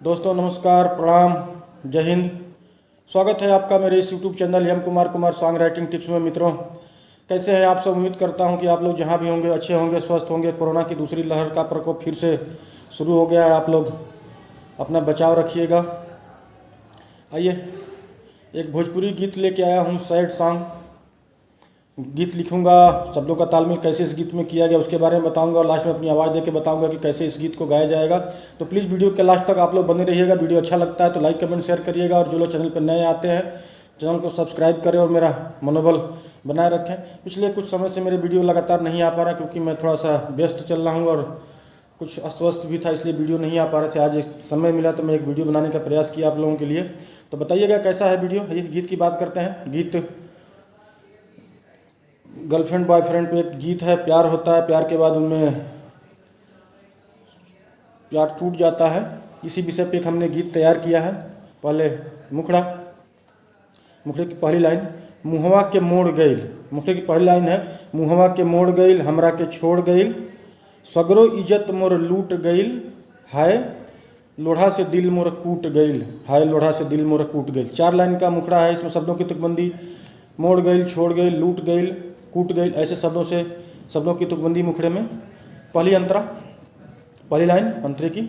दोस्तों नमस्कार, प्रणाम, जय हिंद। स्वागत है आपका मेरे इस YouTube channel M Kumar song writing tips में। मित्रों, कैसे हैं आप सब? उम्मीद करता हूं कि आप लोग जहां भी होंगे अच्छे होंगे, स्वस्थ होंगे। कोरोना की दूसरी लहर का प्रकोप फिर से शुरू हो गया है, आप लोग अपना बचाव रखिएगा। आइए, एक भोजपुरी गीत लेके आया हूं, सैड सॉन्ग। गीत लिखूंगा, शब्दों का तालमेल कैसे इस गीत में किया गया उसके बारे में बताऊंगा, और लास्ट में अपनी आवाज़ देके बताऊंगा कि कैसे इस गीत को गाया जाएगा। तो प्लीज़ वीडियो के लास्ट तक आप लोग बने रहिएगा। वीडियो अच्छा लगता है तो लाइक कमेंट शेयर करिएगा, और जो लोग चैनल पर नए आते हैं चैनल को सब्सक्राइब करें और मेरा मनोबल बनाए रखें। पिछले कुछ समय से मेरे वीडियो लगातार नहीं आ पा रहा क्योंकि मैं थोड़ा सा व्यस्त चल रहा हूँ और कुछ अस्वस्थ भी था, इसलिए वीडियो नहीं आ पा रहे थे। आज एक समय मिला तो मैं एक वीडियो बनाने का प्रयास किया आप लोगों के लिए। तो बताइएगा कैसा है वीडियो। ये गीत की बात करते हैं। गीत गर्लफ्रेंड बॉयफ्रेंड पे एक गीत है। प्यार होता है, प्यार के बाद उनमें प्यार टूट जाता है। इसी विषय पे एक हमने गीत तैयार किया है। पहले मुखड़े की पहली लाइन, मुहवा के मोड़ गईल। मुखड़े की पहली लाइन है, मुहवा के मोड़ गईल, हमरा के छोड़ गईल, सगरो इज्जत मोर लूट गईल, हाय लोढ़ा से दिल मोर कूट गईल, हाय लोढ़ा से दिल मोर कूट गईल। 4 लाइन का मुखड़ा है। इसमें शब्दों की तुकबंदी मोड़ गईल, छोड़ गईल, लूट गईल, कूट गईल, ऐसे शब्दों की तुकबंदी मुखड़े में। पहली लाइन अंतरे की,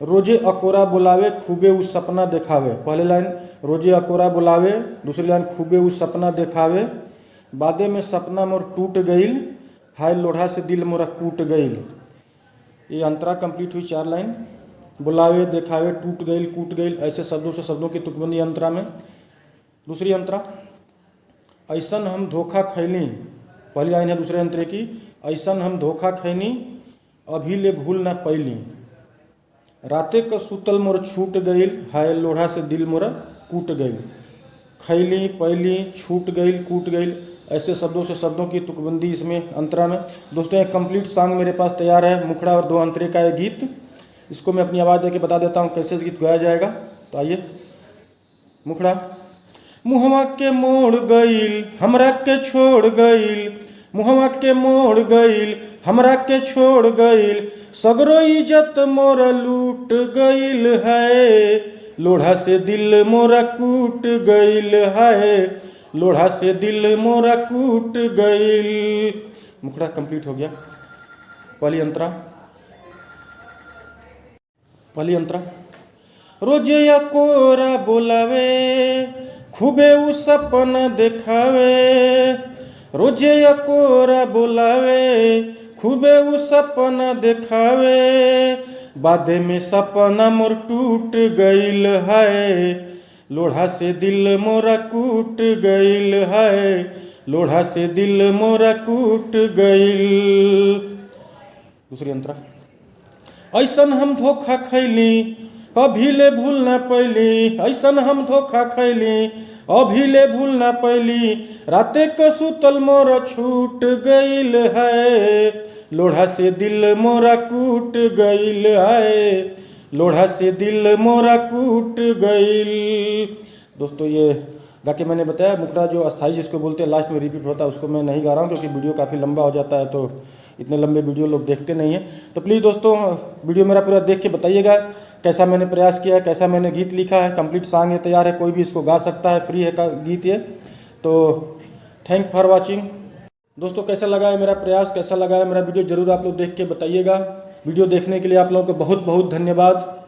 रोजे अकोरा बुलावे, खूबे उस सपना दिखावे। पहली लाइन रोजे अकोरा बुलावे, दूसरी लाइन खूबे उस सपना दिखावे, बादे में सपना मोर टूट गईल, हाय लोढ़ा से दिल मोरा कूट गईल। ये अंतरा कंप्लीट हुई 4 लाइन। बुलावे, दिखावे, टूट गईल, कूट गईल, ऐसे शब्दों की तुकबंदी अंतरा में। दूसरी अंतरा, ऐसन हम धोखा खैली। पहली लाइन है दूसरे अंतरे की, ऐसन हम धोखा खैनी, अभी ले भूल न पैली, राते क सुतल मोर छूट गईल, हाय लोढ़ा से दिल मोरा कूट गईल। खैली, पैली, छूट गईल, कूट गईल, ऐसे शब्दों की तुकबंदी इसमें अंतरा में। दोस्तों, एक कंप्लीट सॉन्ग मेरे पास तैयार है, मुखड़ा और 2 अंतरे का ये गीत। इसको मैं अपनी आवाज़ देके बता देता हूँ कैसे इस गीत गाया जाएगा। तो आइए, मुखड़ा, मुहवा के मोड़ गईल, हमरा के छोड़ गईल, मुहवा के मोड़ गईल, हमरा के छोड़ गईल, सगरो इज्जत मोरा लूट गईल, है लोढ़ा से दिल मोरा कूट गईल, है लोढ़ा से दिल मोरा कूट गईल। मुखड़ा कंप्लीट हो गया। पहली अंतरा, रोजे या कोरा बोलावे, खूबे उ सपना दिखावे, रोजे या कोरा बोलावे, खूबे उ सपना दिखावे, बादे में सपना मोर टूट गईल, है लोढ़ा से दिल मोरा कूट गईल, है लोढ़ा से दिल मोरा कूट गईल। दूसरी अंतरा, ऐसन हम धोखा खैली, अभी ले भूल न पैली, ऐसन हम धोखा खैली, अभी ले भूल न पैली, राते क सुतल मोरा छूट गईल, है लोढ़ा से दिल मोरा कूट गईल, है लोढ़ा से दिल मोरा कूट गईल। दोस्तों, ये गा के मैंने बताया, मुखड़ा जो अस्थाई जिसको बोलते हैं, लास्ट में रिपीट होता है, उसको मैं नहीं गा रहा हूँ क्योंकि वीडियो काफ़ी लंबा हो जाता है, तो इतने लंबे वीडियो लोग देखते नहीं हैं। तो प्लीज़ दोस्तों, वीडियो मेरा पूरा देख के बताइएगा कैसा मैंने प्रयास किया है, कैसा मैंने गीत लिखा है। कंप्लीट सॉन्ग है, तैयार है, कोई भी इसको गा सकता है, फ्री है का गीत ये। तो थैंक फॉर वॉचिंग। दोस्तों, कैसा लगा है मेरा प्रयास, कैसा लगा है मेरा वीडियो, ज़रूर आप लोग देख के बताइएगा। वीडियो देखने के लिए आप लोगों को बहुत बहुत धन्यवाद।